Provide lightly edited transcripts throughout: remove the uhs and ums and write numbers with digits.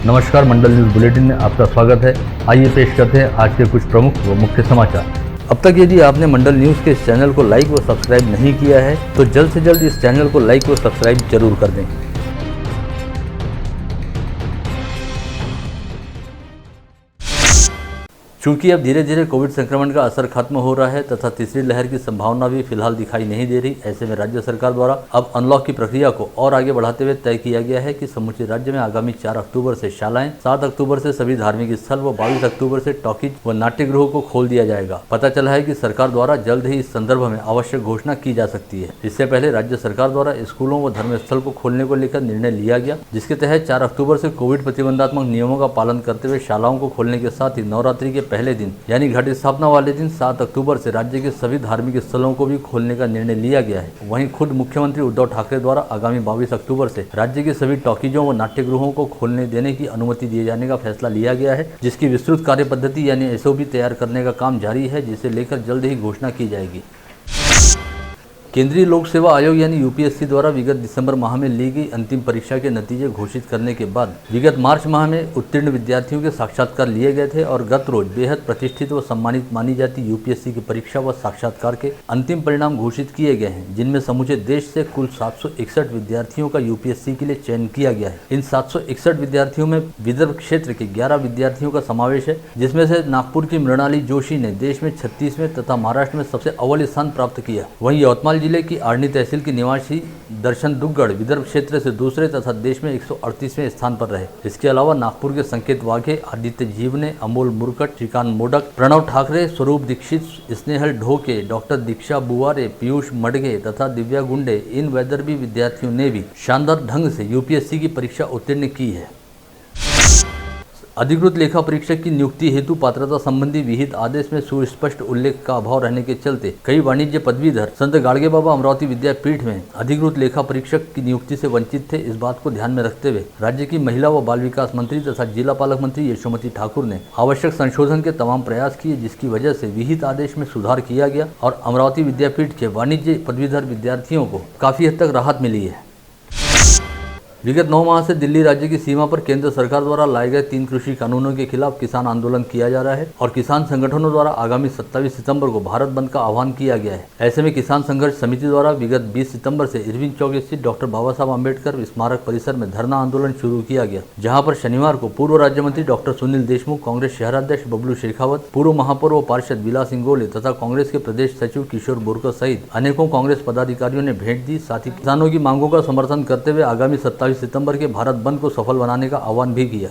नमस्कार, मंडल news bulletin में आपका स्वागत है। आइए पेश करते हैं आज के कुछ प्रमुख व मुख्य समाचार। अब तक यदि आपने मंडल न्यूज के इस चैनल को लाइक व सब्सक्राइब नहीं किया है तो जल्द से जल्द इस चैनल को लाइक व सब्सक्राइब जरूर कर दें। चूंकि अब धीरे धीरे कोविड संक्रमण का असर खत्म हो रहा है तथा तीसरी लहर की संभावना भी फिलहाल दिखाई नहीं दे रही, ऐसे में राज्य सरकार द्वारा अब अनलॉक की प्रक्रिया को और आगे बढ़ाते हुए तय किया गया है कि समूचे राज्य में आगामी 4 अक्टूबर से शालाएं, 7 अक्टूबर से सभी धार्मिक स्थल व 22 अक्टूबर से टॉकीज व नाट्यगृहों को खोल दिया जाएगा। पता चला है कि सरकार द्वारा जल्द ही इस संदर्भ में आवश्यक घोषणा की जा सकती है। इससे पहले राज्य सरकार द्वारा स्कूलों व धर्मस्थल को खोलने को लेकर निर्णय लिया गया, जिसके तहत 4 अक्टूबर से कोविड प्रतिबंधात्मक नियमों का पालन करते हुए शालाओं को खोलने के साथ ही नवरात्रि के पहले दिन यानी घट स्थापना वाले दिन 7 अक्टूबर से राज्य के सभी धार्मिक स्थलों को भी खोलने का निर्णय लिया गया है। वहीं खुद मुख्यमंत्री उद्धव ठाकरे द्वारा आगामी 22 अक्टूबर से राज्य के सभी टॉकीजों व नाट्यगृहों को खोलने देने की अनुमति दिए जाने का फैसला लिया गया है, जिसकी विस्तृत कार्य पद्धति यानी एसओपी तैयार करने का काम जारी है, जिसे लेकर जल्द ही घोषणा की जाएगी। केंद्रीय लोक सेवा आयोग यानी यूपीएससी द्वारा विगत दिसंबर माह में ली गई अंतिम परीक्षा के नतीजे घोषित करने के बाद विगत मार्च माह में उत्तीर्ण विद्यार्थियों के साक्षात्कार लिए गए थे और गत रोज बेहद प्रतिष्ठित व सम्मानित मानी जाती यूपीएससी की परीक्षा व साक्षात्कार के अंतिम परिणाम घोषित किए गए हैं, जिनमें समूचे देश से कुल 761 विद्यार्थियों का यूपीएससी के लिए चयन किया गया है। इन 761 विद्यार्थियों में विदर्भ क्षेत्र के 11 विद्यार्थियों का समावेश है, जिसमें से नागपुर की मृणाली जोशी ने देश में 36वें तथा महाराष्ट्र में सबसे अव्वल स्थान प्राप्त किया। वहीं यवतमाल जिले की आर्नी तहसील की निवासी दर्शन दुग्गड़ विदर्भ क्षेत्र से दूसरे तथा देश में 138वें स्थान पर रहे। इसके अलावा नागपुर के संकेत वाघे, आदित्य जीवने, अमोल मुरकट, श्रीकांत मोडक, प्रणव ठाकरे, स्वरूप दीक्षित, स्नेहल ढोके, डॉक्टर दीक्षा बुवारे, पीयूष मडगे तथा दिव्या गुंडे इन वैदर्भी विद्यार्थियों ने भी शानदार ढंग से यूपीएससी की परीक्षा उत्तीर्ण की है। अधिकृत लेखा परीक्षक की नियुक्ति हेतु पात्रता संबंधी विहित आदेश में सुस्पष्ट उल्लेख का अभाव रहने के चलते कई वाणिज्य पदवीधर संत गाड़गे बाबा अमरावती विद्यापीठ में अधिकृत लेखा परीक्षक की नियुक्ति से वंचित थे। इस बात को ध्यान में रखते हुए राज्य की महिला व बाल विकास मंत्री तथा जिला पालक मंत्री यशोमती ठाकुर ने आवश्यक संशोधन के तमाम प्रयास किए, जिसकी वजह से विहित आदेश में सुधार किया गया और अमरावती विद्यापीठ के वाणिज्य पदवीधर विद्यार्थियों को काफी हद तक राहत मिली है। विगत 9 माह से दिल्ली राज्य की सीमा पर केंद्र सरकार द्वारा लाए गए 3 कृषि कानूनों के खिलाफ किसान आंदोलन किया जा रहा है और किसान संगठनों द्वारा आगामी 27 सितंबर को भारत बंद का आह्वान किया गया है। ऐसे में किसान संघर्ष समिति द्वारा विगत 20 सितंबर से इरविन चौक स्थित डॉक्टर बाबा साहब अम्बेडकर स्मारक परिसर में धरना आंदोलन शुरू किया गया, जहाँ पर शनिवार को पूर्व राज्य मंत्री डॉक्टर सुनील देशमुख, कांग्रेस शहराध्यक्ष बबलू शेखावत, पूर्व महापौर पार्षद विलास इंगोले तथा कांग्रेस के प्रदेश सचिव किशोर बोरकर सहित अनेकों कांग्रेस पदाधिकारियों ने भेंट दी। साथ ही किसानों की मांगों का समर्थन करते हुए आगामी 27 सितंबर के भारत बंद को सफल बनाने का आह्वान भी किया।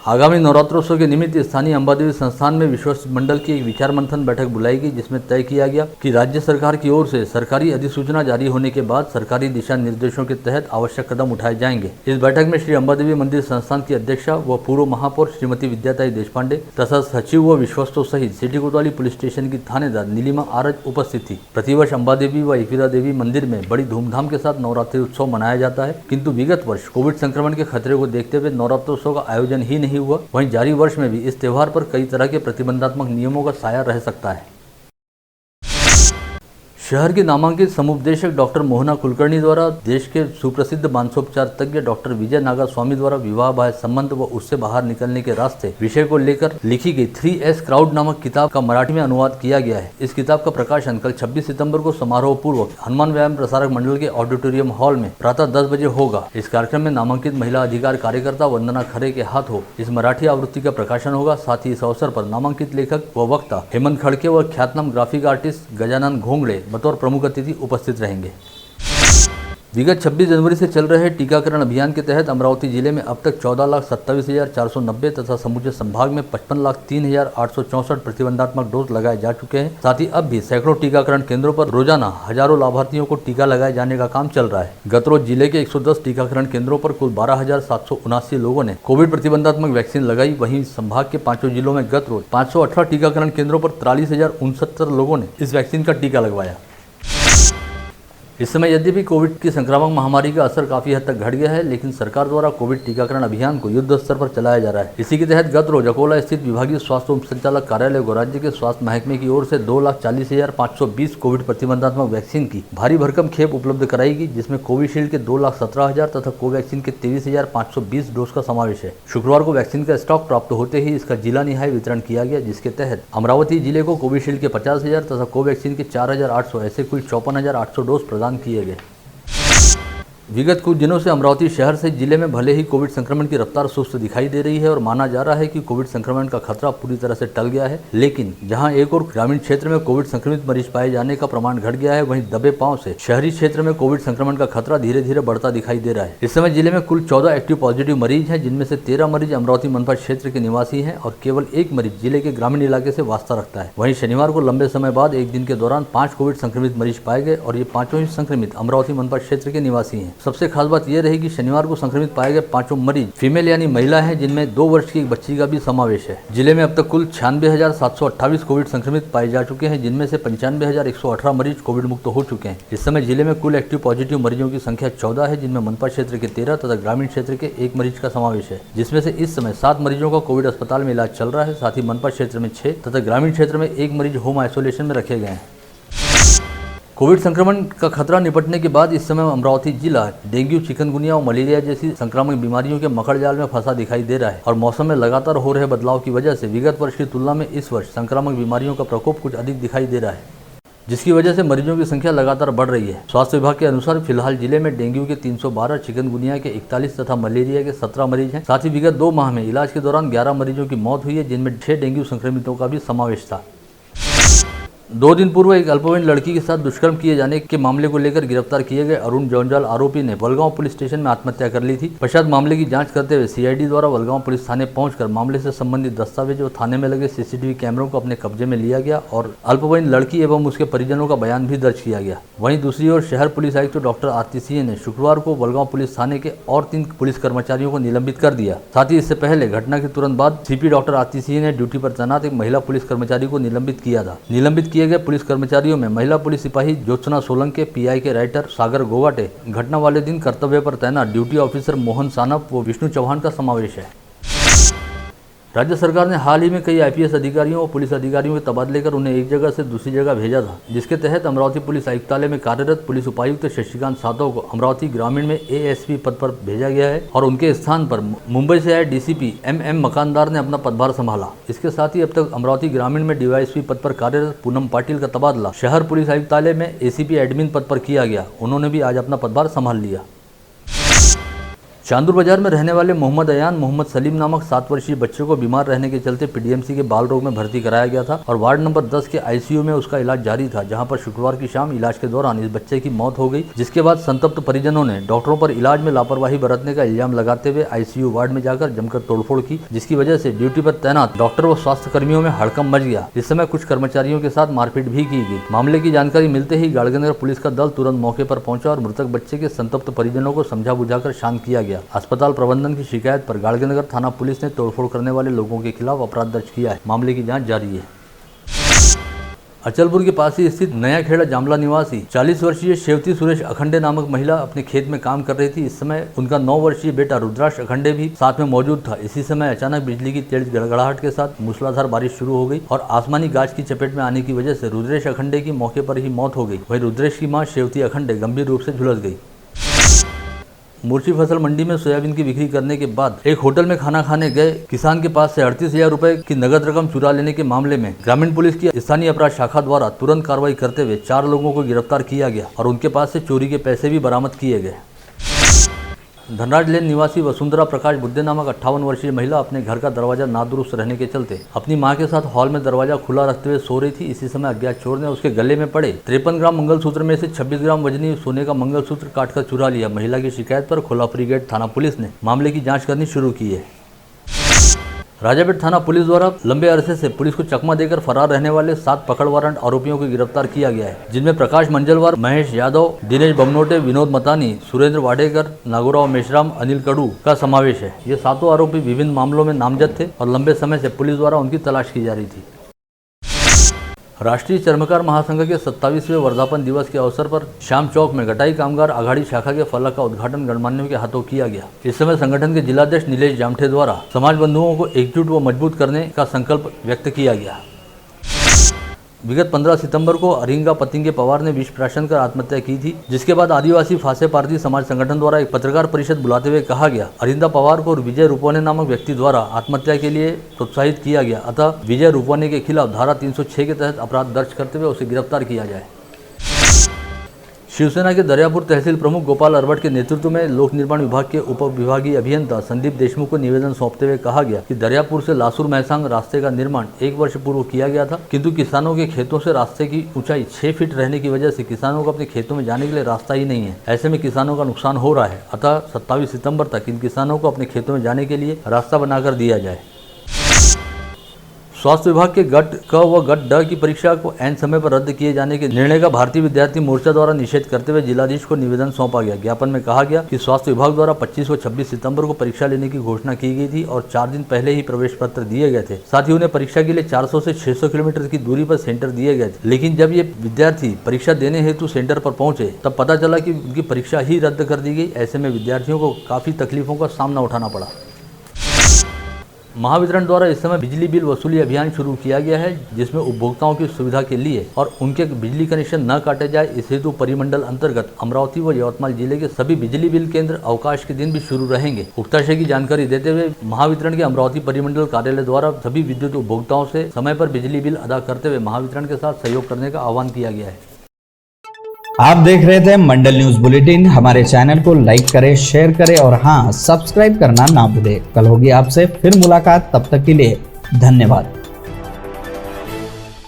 आगामी नवरात्रोत्सव के निमित्त स्थानीय अंबादेवी संस्थान में विश्वस्त मंडल की एक विचार मंथन बैठक बुलाई गई, जिसमें तय किया गया कि राज्य सरकार की ओर से सरकारी अधिसूचना जारी होने के बाद सरकारी दिशा निर्देशों के तहत आवश्यक कदम उठाए जाएंगे। इस बैठक में श्री अंबादेवी मंदिर संस्थान की अध्यक्षा व पूर्व महापौर श्रीमती विद्याताई देशपांडे तथा सचिव व विश्वस्तों सहित सिटी कोतवाली पुलिस स्टेशन की थानेदार नीलिमा आरज उपस्थित थी। प्रतिवर्ष अंबादेवी व एकवीरा देवी मंदिर में बड़ी धूमधाम के साथ नवरात्रि उत्सव मनाया जाता है, किंतु विगत वर्ष कोविड संक्रमण के खतरे को देखते हुए नवरात्रोत्सव का आयोजन ही नहीं हुआ। वहीं जारी वर्ष में भी इस त्योहार पर कई तरह के प्रतिबंधात्मक नियमों का साया रह सकता है। शहर के नामांकित समुपदेशक डॉक्टर मोहना कुलकर्णी द्वारा देश के सुप्रसिद्ध मानसोपचार तज्ञ डॉक्टर विजय नागा स्वामी द्वारा विवाह बाह्य संबंध व उससे बाहर निकलने के रास्ते विषय को लेकर लिखी गई 3S क्राउड नामक किताब का मराठी में अनुवाद किया गया है। इस किताब का प्रकाशन कल 26 सितंबर को समारोह पूर्वक हनुमान व्यायाम प्रसारक मंडल के ऑडिटोरियम हॉल में प्रातः 10 बजे होगा। इस कार्यक्रम में नामांकित महिला अधिकार कार्यकर्ता वंदना खरे के हाथों इस मराठी आवृत्ति का प्रकाशन होगा। साथ ही इस अवसर पर नामांकित लेखक व वक्ता हेमंत खड़के व ख्यातनाम ग्राफिक आर्टिस्ट गजानन घोंगड़े बतौर प्रमुख अतिथि उपस्थित रहेंगे। विगत 26 जनवरी से चल रहे टीकाकरण अभियान के तहत अमरावती जिले में अब तक 14,27,490 तथा समूचे संभाग में 55,03,864 प्रतिबंधात्मक डोज लगाए जा चुके हैं। साथ ही अब भी सैकड़ों टीकाकरण केंद्रों पर रोजाना हजारों लाभार्थियों को टीका लगाए जाने का काम चल रहा है। गत रोज जिले के 110 टीकाकरण केंद्रों पर कुल 12,779 लोगों ने कोविड प्रतिबंधात्मक वैक्सीन लगाई। वहीं संभाग के 5 जिलों में गत रोज 518 टीकाकरण केंद्रों पर 43,069 लोगों ने इस वैक्सीन का टीका लगवाया। इस समय यद्यपि कोविड की संक्रामक महामारी का असर काफी हद तक घट गया है, लेकिन सरकार द्वारा कोविड टीकाकरण अभियान को युद्ध स्तर पर चलाया जा रहा है। इसी के तहत गत रोज अकोला स्थित विभागीय स्वास्थ्य उप संचालक कार्यालय को राज्य के स्वास्थ्य महकमे की ओर से 2,40,520 कोविड प्रतिबंधात्मक वैक्सीन की भारी भरकम खेप उपलब्ध कराई गई, जिसमें कोविशील्ड के 2,17,000 तथा कोवैक्सीन के 23,520 डोज का समावेश है। शुक्रवार को वैक्सीन का स्टॉक प्राप्त होते ही इसका जिला निहाय वितरण किया गया, जिसके तहत अमरावती जिले को कोविशील्ड के 50,000 तथा कोवैक्सीन के 4,800 ऐसे कुल 54,800 डोज प्रदान किए गए। विगत कुछ दिनों से अमरावती शहर से जिले में भले ही कोविड संक्रमण की रफ्तार सुस्त दिखाई दे रही है और माना जा रहा है कि कोविड संक्रमण का खतरा पूरी तरह से टल गया है, लेकिन जहां एक और ग्रामीण क्षेत्र में कोविड संक्रमित मरीज पाए जाने का प्रमाण घट गया है, वहीं दबे पांव से शहरी क्षेत्र में कोविड संक्रमण का खतरा धीरे धीरे बढ़ता दिखाई दे रहा है। इस समय जिले में कुल 14 एक्टिव पॉजिटिव मरीज हैं, जिनमें से 13 मरीज अमरावती मनपा क्षेत्र के निवासी हैं और केवल एक मरीज जिले के ग्रामीण इलाके से वास्ता रखता है। वहीं शनिवार को लंबे समय बाद एक दिन के दौरान 5 कोविड संक्रमित मरीज पाए गए और ये पांचों ही संक्रमित अमरावती मनपा क्षेत्र के निवासी हैं। सबसे खास बात यह रही कि शनिवार को संक्रमित पाए गए पांचों मरीज फीमेल यानी महिला हैं, जिनमें 2 वर्ष की एक बच्ची का भी समावेश है। जिले में अब तक कुल 96,728 कोविड संक्रमित पाए जा चुके हैं, जिनमें से 95,118 मरीज कोविड मुक्त हो चुके हैं। इस समय जिले में कुल एक्टिव पॉजिटिव मरीजों की संख्या 14 है, जिनमें मनपा क्षेत्र के 13 तथा ग्रामीण क्षेत्र के 1 मरीज का समावेश है, जिसमें से इस समय 7 मरीजों का कोविड अस्पताल में इलाज चल रहा है। साथ ही मनपा क्षेत्र में 6 तथा ग्रामीण क्षेत्र में 1 मरीज होम आइसोलेशन में रखे गए हैं। कोविड संक्रमण का खतरा निपटने के बाद इस समय अमरावती जिला डेंगू, चिकनगुनिया और मलेरिया जैसी संक्रामक बीमारियों के मकड़ जाल में फंसा दिखाई दे रहा है और मौसम में लगातार हो रहे बदलाव की वजह से विगत वर्ष की तुलना में इस वर्ष संक्रामक बीमारियों का प्रकोप कुछ अधिक दिखाई दे रहा है, जिसकी वजह से मरीजों की संख्या लगातार बढ़ रही है। स्वास्थ्य विभाग के अनुसार फिलहाल जिले में डेंगू के 312, चिकनगुनिया के 41 तथा मलेरिया के 17 मरीज हैं। साथ ही विगत 2 माह में इलाज के दौरान 11 मरीजों की मौत हुई है, जिनमें 6 डेंगू संक्रमितों का भी समावेश था। 2 दिन पूर्व एक अल्पवयीन लड़की के साथ दुष्कर्म किए जाने के मामले को लेकर गिरफ्तार किए गए अरुण जौनजाल आरोपी ने वलगांव पुलिस स्टेशन में आत्महत्या कर ली थी। पश्चात मामले की जांच करते हुए सीआईडी द्वारा वलगांव पुलिस थाने पहुंचकर मामले से संबंधित दस्तावेज और थाने में लगे सीसीटीवी कैमरों को अपने कब्जे में लिया गया और अल्पवयीन लड़की एवं उसके परिजनों का बयान भी दर्ज किया गया। वहीं दूसरी ओर शहर पुलिस आयुक्त डॉक्टर आरती सिंह ने शुक्रवार को वलगांव पुलिस थाने के और 3 पुलिस कर्मचारियों को निलंबित कर दिया। साथ ही इससे पहले घटना के तुरंत बाद सीपी डॉक्टर आरती सिंह ने ड्यूटी पर तैनात एक महिला पुलिस कर्मचारी को निलंबित किया था। निलंबित किए गए पुलिस कर्मचारियों में महिला पुलिस सिपाही ज्योत्सना सोलंके, पीआई के राइटर सागर गोगाटे, घटना वाले दिन कर्तव्य पर तैनात ड्यूटी ऑफिसर मोहन सानप व विष्णु चौहान का समावेश है। राज्य सरकार ने हाल ही में कई आईपीएस अधिकारियों और पुलिस अधिकारियों के तबादले कर उन्हें एक जगह से दूसरी जगह भेजा था, जिसके तहत अमरावती पुलिस आयुक्तालय में कार्यरत पुलिस उपायुक्त शशिकांत सातव को अमरावती ग्रामीण में एएसपी पद पर भेजा गया है और उनके स्थान पर मुंबई से आए डीसीपी एमएम मकानदार ने अपना पदभार संभाला। इसके साथ ही अब तक अमरावती ग्रामीण में डीवाईएसपी पद पर कार्यरत पूनम पाटिल का तबादला शहर पुलिस आयुक्तालय में एसीपी एडमिन पद पर किया गया। उन्होंने भी आज अपना पदभार संभाल लिया। चांदूर बाजार में रहने वाले मोहम्मद अयान मोहम्मद सलीम नामक 7 वर्षीय बच्चे को बीमार रहने के चलते पीडीएमसी के बाल रोग में भर्ती कराया गया था और वार्ड नंबर 10 के आईसीयू में उसका इलाज जारी था, जहां पर शुक्रवार की शाम इलाज के दौरान इस बच्चे की मौत हो गई। जिसके बाद संतप्त परिजनों ने डॉक्टरों पर इलाज में लापरवाही बरतने का इल्जाम लगाते हुए आईसीयू वार्ड में जाकर जमकर तोड़फोड़ की, जिसकी वजह से ड्यूटी पर तैनात डॉक्टर व स्वास्थ्य कर्मियों में हड़कंप मच गया। इस समय कुछ कर्मचारियों के साथ मारपीट भी की गई। मामले की जानकारी मिलते ही गाड़गनगर पुलिस का दल तुरंत मौके पर पहुंचा और मृतक बच्चे के संतप्त परिजनों को समझा बुझाकर शांत किया गया। अस्पताल प्रबंधन की शिकायत पर गाड़गनगर थाना पुलिस ने तोड़फोड़ करने वाले लोगों के खिलाफ अपराध दर्ज किया है। मामले की जांच जारी है। अचलपुर के पास ही स्थित नया खेड़ा जामला निवासी 40 वर्षीय शेवती सुरेश अखंडे नामक महिला अपने खेत में काम कर रही थी। इस समय उनका 9 वर्षीय बेटा रुद्राक्ष अखंडे भी साथ में मौजूद था। इसी समय अचानक बिजली की तेज गड़गड़ाहट के साथ मूसलाधार बारिश शुरू हो गई और आसमानी गाज की चपेट में आने की वजह से रुद्रेश अखंडे की मौके पर ही मौत हो गई। वहीं रुद्रेश की मां शेवती अखंडे गंभीर रूप से झुलस गई। मूर्छी फसल मंडी में सोयाबीन की बिक्री करने के बाद एक होटल में खाना खाने गए किसान के पास से 38,000 रुपए की नगद रकम चुरा लेने के मामले में ग्रामीण पुलिस की स्थानीय अपराध शाखा द्वारा तुरंत कार्रवाई करते हुए 4 लोगों को गिरफ्तार किया गया और उनके पास से चोरी के पैसे भी बरामद किए गए। धनराज लेन निवासी वसुंधरा प्रकाश बुद्धे नामक 58 वर्षीय महिला अपने घर का दरवाजा नादुरुस्त रहने के चलते अपनी मां के साथ हॉल में दरवाजा खुला रखते हुए सो रही थी। इसी समय अज्ञात चोर ने उसके गले में पड़े 53 ग्राम मंगलसूत्र में से 26 ग्राम वजनी सोने का मंगलसूत्र काटकर चुरा लिया। महिला की शिकायत पर खोलापुरी गेट थाना पुलिस ने मामले की जाँच करनी शुरू की है। राजापेट थाना पुलिस द्वारा लंबे अरसे से पुलिस को चकमा देकर फरार रहने वाले 7 पकड़ वारंट आरोपियों को गिरफ्तार किया गया है, जिनमें प्रकाश मंजलवार, महेश यादव, दिनेश बमनोटे, विनोद मतानी, सुरेंद्र वाडेकर, नागोराव मेश्राम, अनिल कडू का समावेश है। ये 7 आरोपी विभिन्न मामलों में नामजद थे और लंबे समय से पुलिस द्वारा उनकी तलाश की जा रही थी। राष्ट्रीय चर्मकार महासंघ के 27वें वर्धापन दिवस के अवसर पर शाम चौक में घटाई कामगार आघाड़ी शाखा के फलक का उद्घाटन गणमान्यों के हाथों किया गया। इस समय संगठन के जिलाध्यक्ष नीलेश जामठे द्वारा समाज बंधुओं को एकजुट व मजबूत करने का संकल्प व्यक्त किया गया। विगत 15 सितंबर को अरिंगा पतिंगे पवार ने विष प्राशन कर आत्महत्या की थी, जिसके बाद आदिवासी फासे पारधी समाज संगठन द्वारा एक पत्रकार परिषद बुलाते हुए कहा गया, अरिंदा पवार को विजय रूपवाने नामक व्यक्ति द्वारा आत्महत्या के लिए प्रोत्साहित किया गया, अतः विजय रूपवाने के खिलाफ धारा 306 के तहत अपराध दर्ज करते हुए उसे गिरफ्तार किया जाए। शिवसेना के दरियापुर तहसील प्रमुख गोपाल अरवट के नेतृत्व में लोक निर्माण विभाग के उप विभागीय अभियंता संदीप देशमुख को निवेदन सौंपते हुए कहा गया कि दरियापुर से लासुर महसांग रास्ते का निर्माण 1 वर्ष पूर्व किया गया था, किंतु किसानों के खेतों से रास्ते की ऊंचाई 6 फीट रहने की वजह से किसानों को अपने खेतों में जाने के लिए रास्ता ही नहीं है। ऐसे में किसानों का नुकसान हो रहा है, अतः 27 सितम्बर तक इन किसानों को अपने खेतों में जाने के लिए रास्ता बनाकर दिया जाए। स्वास्थ्य विभाग के गट क व गट ड की परीक्षा को ऐन समय पर रद्द किए जाने के निर्णय का भारतीय विद्यार्थी मोर्चा द्वारा निषेध करते हुए जिलाधीश को निवेदन सौंपा गया। ज्ञापन में कहा गया कि स्वास्थ्य विभाग द्वारा 25 व 26 सितंबर को परीक्षा लेने की घोषणा की गई थी और 4 दिन पहले ही प्रवेश पत्र दिए गए थे। साथ ही उन्हें परीक्षा के लिए 400 से 600 किलोमीटर की दूरी पर सेंटर दिए गए थे, लेकिन जब ये विद्यार्थी परीक्षा देने हेतु सेंटर पर पहुंचे तब पता चला कि उनकी परीक्षा ही रद्द कर दी गई। ऐसे में विद्यार्थियों को काफी तकलीफों का सामना उठाना पड़ा। महावितरण द्वारा इस समय बिजली बिल वसूली अभियान शुरू किया गया है, जिसमें उपभोक्ताओं की सुविधा के लिए और उनके बिजली कनेक्शन न काटे जाए, इस हेतु परिमंडल अंतर्गत अमरावती व यवतमाल जिले के सभी बिजली बिल केंद्र अवकाश के दिन भी शुरू रहेंगे। उक्ताशय की जानकारी देते हुए महावितरण के अमरावती परिमंडल कार्यालय द्वारा सभी विद्युत उपभोक्ताओं से समय पर बिजली बिल अदा करते हुए महावितरण के साथ सहयोग करने का आह्वान किया गया है। आप देख रहे थे मंडल न्यूज बुलेटिन। हमारे चैनल को लाइक करें, शेयर करें और हाँ, सब्सक्राइब करना ना भूलें। कल होगी आपसे फिर मुलाकात, तब तक के लिए धन्यवाद।